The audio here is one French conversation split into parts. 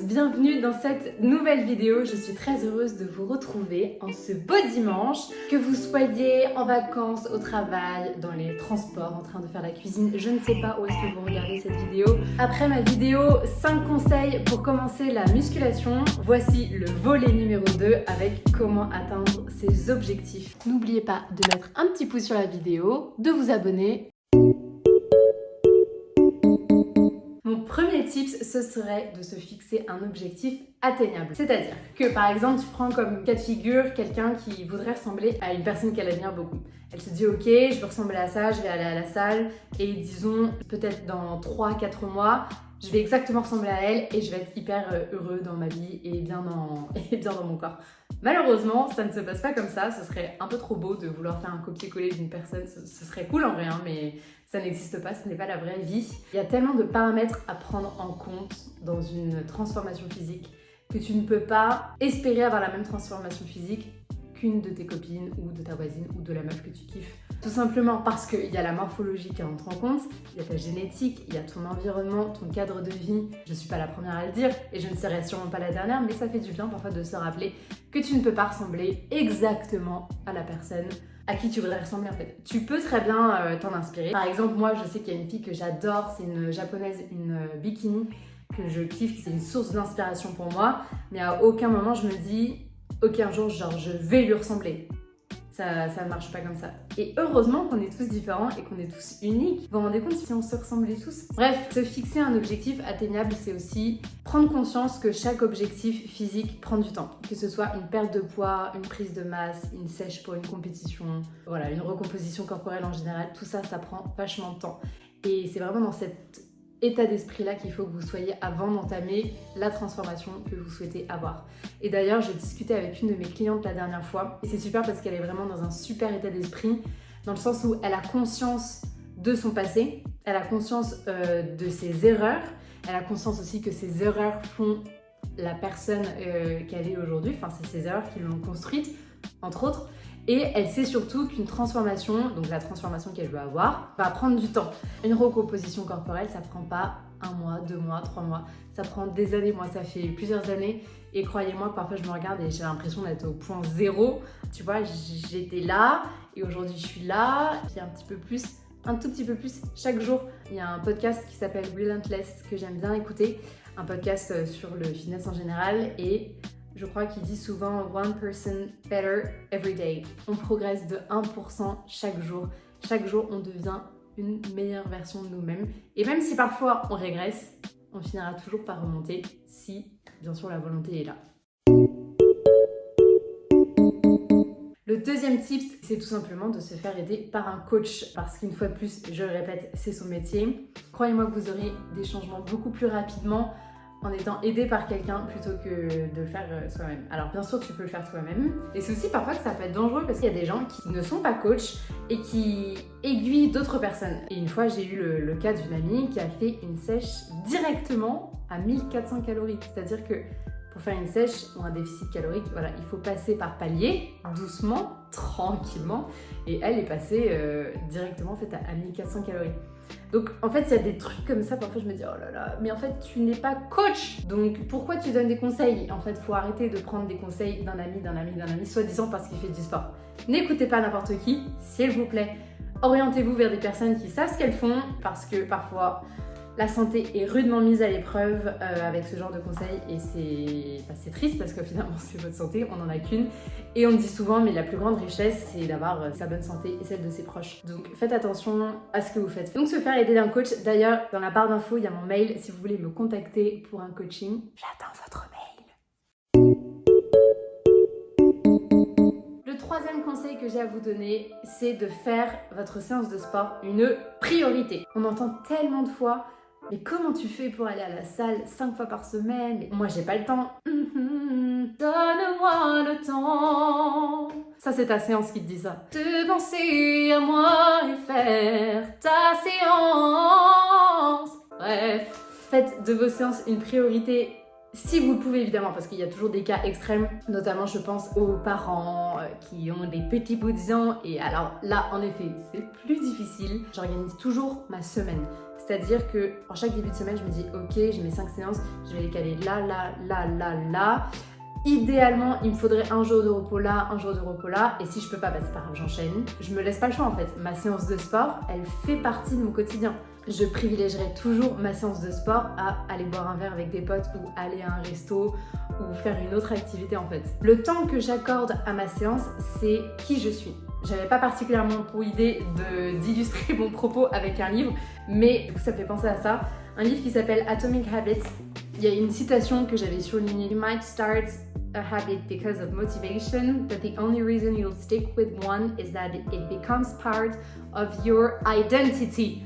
bienvenue dans cette nouvelle vidéo. Je suis très heureuse de vous retrouver en ce beau dimanche. Que vous soyez en vacances, au travail, dans les transports, en train de faire la cuisine, je ne sais pas où est-ce que vous regardez cette vidéo. Après ma vidéo 5 conseils pour commencer la musculation, voici le volet numéro 2 avec comment atteindre ses objectifs. N'oubliez pas de mettre un petit pouce sur la vidéo, de vous abonner. Mon premier tips, ce serait de se fixer un objectif atteignable. C'est-à-dire que par exemple, tu prends comme cas de figure quelqu'un qui voudrait ressembler à une personne qu'elle admire beaucoup. Elle se dit ok, je veux ressembler à ça, je vais aller à la salle et disons peut-être dans 3-4 mois, je vais exactement ressembler à elle et je vais être hyper heureux dans ma vie et bien dans mon corps. Malheureusement, ça ne se passe pas comme ça. Ce serait un peu trop beau de vouloir faire un copier-coller d'une personne. Ce serait cool en vrai, hein, mais ça n'existe pas, ce n'est pas la vraie vie. Il y a tellement de paramètres à prendre en compte dans une transformation physique que tu ne peux pas espérer avoir la même transformation physique qu'une de tes copines ou de ta voisine ou de la meuf que tu kiffes. Tout simplement parce qu'il y a la morphologie qui rentre en compte, il y a ta génétique, il y a ton environnement, ton cadre de vie. Je suis pas la première à le dire et je ne serai sûrement pas la dernière, mais ça fait du bien parfois de se rappeler que tu ne peux pas ressembler exactement à la personne à qui tu voudrais ressembler en fait. Tu peux très bien t'en inspirer. Par exemple, moi je sais qu'il y a une fille que j'adore, c'est une japonaise, une bikini que je kiffe, c'est une source d'inspiration pour moi, mais à aucun moment je me dis ok, un jour, genre, je vais lui ressembler. Ça ne marche pas comme ça. Et heureusement qu'on est tous différents et qu'on est tous uniques. Vous vous rendez compte si on se ressemblait tous? Bref, se fixer un objectif atteignable, c'est aussi prendre conscience que chaque objectif physique prend du temps. Que ce soit une perte de poids, une prise de masse, une sèche pour une compétition, voilà, une recomposition corporelle en général, tout ça, ça prend vachement de temps. Et c'est vraiment dans cet état d'esprit-là qu'il faut que vous soyez avant d'entamer la transformation que vous souhaitez avoir. Et d'ailleurs, j'ai discuté avec une de mes clientes la dernière fois et c'est super parce qu'elle est vraiment dans un super état d'esprit dans le sens où elle a conscience de son passé, elle a conscience de ses erreurs, elle a conscience aussi que ses erreurs font la personne qu'elle est aujourd'hui, enfin c'est ses erreurs qui l'ont construite, entre autres. Et elle sait surtout qu'une transformation, donc la transformation qu'elle veut avoir, va prendre du temps. Une recomposition corporelle, ça prend pas 1 mois, 2 mois, 3 mois. Ça prend des années. Moi, ça fait plusieurs années. Et croyez-moi que parfois, je me regarde et j'ai l'impression d'être au point zéro. Tu vois, j'étais là et aujourd'hui, je suis là. Puis un tout petit peu plus chaque jour. Il y a un podcast qui s'appelle Relentless que j'aime bien écouter. Un podcast sur le fitness en général et je crois qu'il dit souvent 1% better every day. On progresse de 1% chaque jour. Chaque jour, on devient une meilleure version de nous-mêmes. Et même si parfois on régresse, on finira toujours par remonter si, bien sûr, la volonté est là. Le deuxième tip, c'est tout simplement de se faire aider par un coach. Parce qu'une fois de plus, je le répète, c'est son métier. Croyez-moi que vous aurez des changements beaucoup plus rapidement en étant aidé par quelqu'un plutôt que de le faire soi-même. Alors bien sûr tu peux le faire toi-même et c'est aussi parfois que ça peut être dangereux parce qu'il y a des gens qui ne sont pas coachs et qui aiguillent d'autres personnes. Et une fois j'ai eu le cas d'une amie qui a fait une sèche directement à 1400 calories. C'est-à-dire que pour faire une sèche ou un déficit calorique, voilà, il faut passer par palier, doucement, tranquillement, et elle est passée directement en fait à 1400 calories. Donc en fait il y a des trucs comme ça, parfois je me dis oh là là, mais en fait tu n'es pas coach, donc pourquoi tu donnes des conseils? En fait faut arrêter de prendre des conseils d'un ami, soi-disant parce qu'il fait du sport. N'écoutez pas n'importe qui, s'il vous plaît. Orientez-vous vers des personnes qui savent ce qu'elles font, parce que parfois la santé est rudement mise à l'épreuve avec ce genre de conseils et c'est triste parce que finalement c'est votre santé, on n'en a qu'une. Et on dit souvent, mais la plus grande richesse, c'est d'avoir sa bonne santé et celle de ses proches. Donc faites attention à ce que vous faites. Donc se faire aider d'un coach, d'ailleurs dans la barre d'infos, il y a mon mail si vous voulez me contacter pour un coaching. J'attends votre mail. Le troisième conseil que j'ai à vous donner, c'est de faire votre séance de sport une priorité. On entend tellement de fois mais comment tu fais pour aller à la salle 5 fois par semaine? Moi, j'ai pas le temps. Donne-moi le temps. Ça, c'est ta séance qui te dit ça. De penser à moi et faire ta séance. Bref, faites de vos séances une priorité. Si vous le pouvez évidemment, parce qu'il y a toujours des cas extrêmes, notamment je pense aux parents qui ont des petits bouts de viande et alors là en effet c'est plus difficile. J'organise toujours ma semaine. C'est-à-dire que en chaque début de semaine, je me dis ok, j'ai mes 5 séances, je vais les caler là. Idéalement, il me faudrait un jour de repos là, un jour de repos là. Et si je peux pas, c'est pas grave, j'enchaîne. Je me laisse pas le choix en fait. Ma séance de sport, elle fait partie de mon quotidien. Je privilégierai toujours ma séance de sport à aller boire un verre avec des potes ou aller à un resto ou faire une autre activité en fait. Le temps que j'accorde à ma séance, c'est qui je suis. J'avais pas particulièrement pour idée d'illustrer mon propos avec un livre, mais ça me fait penser à ça. Un livre qui s'appelle Atomic Habits. Il y a une citation que j'avais surlignée. You might start a habit because of motivation, but the only reason you'll stick with one is that it becomes part of your identity.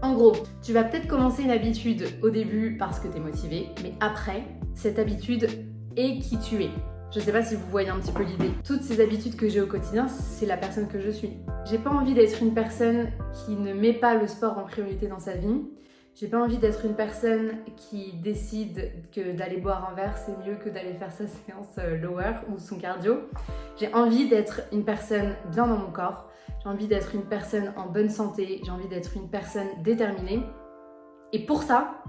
En gros, tu vas peut-être commencer une habitude au début parce que tu es motivé, mais après, cette habitude est qui tu es. Je sais pas si vous voyez un petit peu l'idée. Toutes ces habitudes que j'ai au quotidien, c'est la personne que je suis. J'ai pas envie d'être une personne qui ne met pas le sport en priorité dans sa vie. J'ai pas envie d'être une personne qui décide que d'aller boire un verre, c'est mieux que d'aller faire sa séance lower ou son cardio. J'ai envie d'être une personne bien dans mon corps. J'ai envie d'être une personne en bonne santé. J'ai envie d'être une personne déterminée. Et pour ça,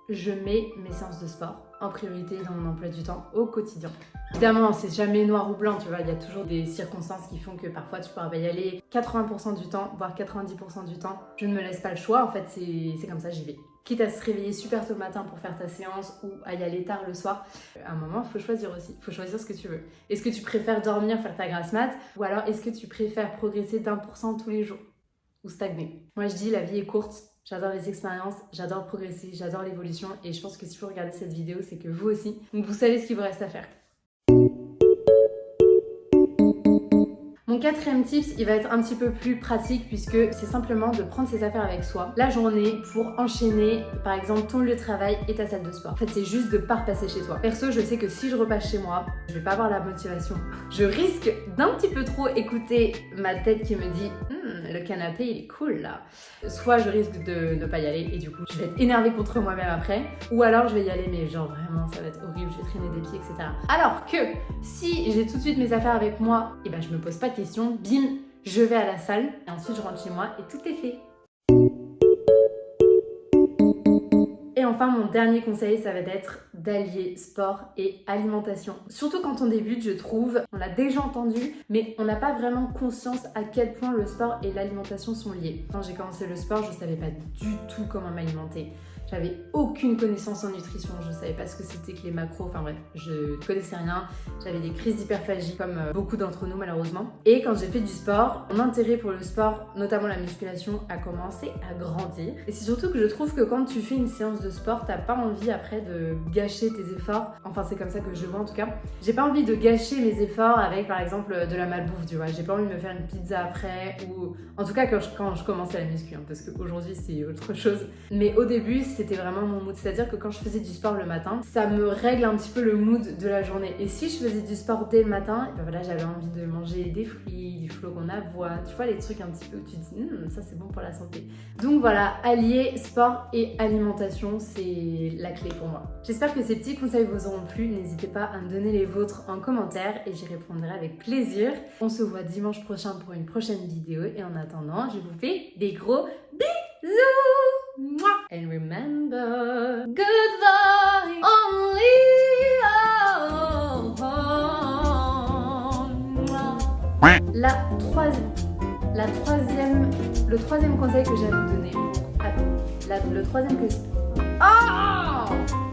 je mets mes séances de sport en priorité dans mon emploi du temps au quotidien. Évidemment, c'est jamais noir ou blanc, tu vois, il y a toujours des circonstances qui font que parfois tu pourras pas y aller 80% du temps, voire 90% du temps. Je ne me laisse pas le choix, en fait, c'est comme ça, j'y vais. Quitte à se réveiller super tôt le matin pour faire ta séance ou à y aller tard le soir, à un moment, il faut choisir aussi. Il faut choisir ce que tu veux. Est-ce que tu préfères dormir, faire ta grasse mat, ou alors est-ce que tu préfères progresser d'1% tous les jours ou stagner? Moi, je dis, la vie est courte. J'adore les expériences, j'adore progresser, j'adore l'évolution et je pense que si vous regardez cette vidéo, c'est que vous aussi, donc vous savez ce qu'il vous reste à faire. Mon quatrième tips, il va être un petit peu plus pratique puisque c'est simplement de prendre ses affaires avec soi la journée pour enchaîner par exemple ton lieu de travail et ta salle de sport. En fait, c'est juste de pas repasser chez toi. Perso, je sais que si je repasse chez moi, je vais pas avoir la motivation. Je risque d'un petit peu trop écouter ma tête qui me dit le canapé il est cool là. Soit je risque de ne pas y aller et du coup je vais être énervée contre moi-même après, ou alors je vais y aller mais genre vraiment ça va être horrible, je vais traîner des pieds, etc. Alors que si j'ai tout de suite mes affaires avec moi, et ben je me pose pas de questions, bim, je vais à la salle et ensuite je rentre chez moi et tout est fait. Et enfin, mon dernier conseil, ça va être d'allier sport et alimentation. Surtout quand on débute, je trouve, on l'a déjà entendu, mais on n'a pas vraiment conscience à quel point le sport et l'alimentation sont liés. Quand j'ai commencé le sport, je ne savais pas du tout comment m'alimenter. J'avais aucune connaissance en nutrition, je savais pas ce que c'était que les macros, enfin bref, je connaissais rien. J'avais des crises d'hyperphagie comme beaucoup d'entre nous malheureusement. Et quand j'ai fait du sport, mon intérêt pour le sport, notamment la musculation, a commencé à grandir. Et c'est surtout que je trouve que quand tu fais une séance de sport, t'as pas envie après de gâcher tes efforts. Enfin c'est comme ça que je le vois en tout cas. J'ai pas envie de gâcher mes efforts avec par exemple de la malbouffe, tu vois. J'ai pas envie de me faire une pizza après ou en tout cas quand je commençais la muscu, hein, parce qu'aujourd'hui c'est autre chose. Mais au début c'était vraiment mon mood, c'est-à-dire que quand je faisais du sport le matin, ça me règle un petit peu le mood de la journée. Et si je faisais du sport dès le matin, ben voilà, j'avais envie de manger des fruits, du flocon d'avoine, tu vois les trucs un petit peu où tu te dis ça c'est bon pour la santé. Donc voilà, allier sport et alimentation, c'est la clé pour moi. J'espère que ces petits conseils vous auront plu, n'hésitez pas à me donner les vôtres en commentaire et j'y répondrai avec plaisir. On se voit dimanche prochain pour une prochaine vidéo et en attendant, je vous fais des gros bisous. And remember, good vibes only. Le troisième conseil que j'ai à vous donner. Le troisième que... Oh!